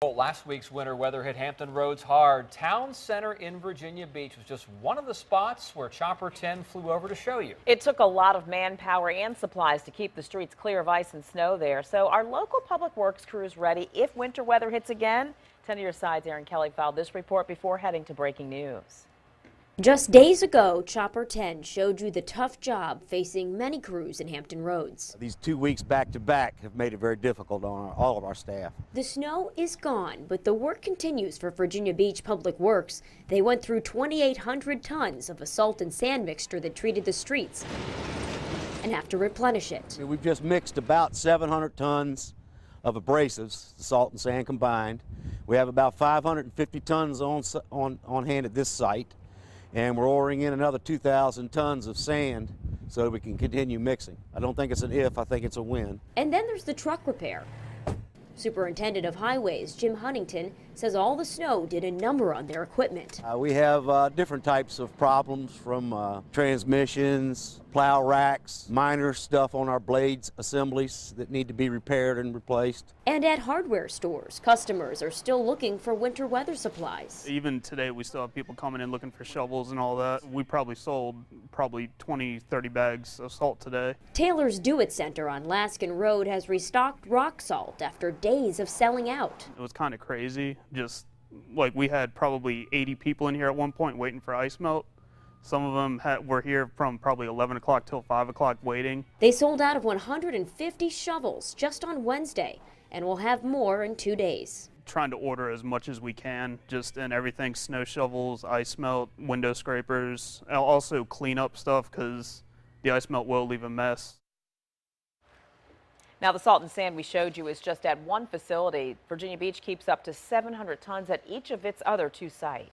Well, last week's winter weather hit Hampton roads hard. Town Center in Virginia Beach was just one of the spots where Chopper 10 flew over to show you. It took a lot of manpower and supplies to keep the streets clear of ice and snow there. So are local public works crews ready if winter weather hits again? 10 to your sides, Erin Kelly filed this report before heading to breaking news. Just days ago, Chopper 10 showed you the tough job facing many crews in Hampton roads. These 2 weeks back to back have made it very difficult on all of our staff. The snow is gone, but the work continues for Virginia Beach Public Works. They went through 2,800 tons of a salt and sand mixture that treated the streets and have to replenish it. We've just mixed about 700 tons of abrasives, salt and sand combined. We have about 550 tons on hand at this site. And we're ordering in another 2,000 tons of sand so that we can continue mixing. I don't think it's an if, I think it's a when. And then there's the truck repair. Superintendent of Highways, Jim Huntington, says all the snow did a number on their equipment. We have different types of problems from transmissions, plow racks, minor stuff on our blades assemblies that need to be repaired and replaced. And at hardware stores, customers are still looking for winter weather supplies. Even today, we still have people coming in looking for shovels and all that. We probably sold 20, 30 bags of salt today. Taylor's Do-It Center on Laskin Road has restocked rock salt after days of selling out. It was kind of crazy. Just like we had probably 80 people in here at one point waiting for ice melt. Some of them were here from probably 11 o'clock till 5 o'clock waiting. They sold out of 150 shovels just on Wednesday and will have more in 2 days. Trying to order as much as we can, just in everything: snow shovels, ice melt, window scrapers, and also clean up stuff because the ice melt will leave a mess. Now, the salt and sand we showed you is just at one facility. Virginia Beach keeps up to 700 tons at each of its other 2 sites.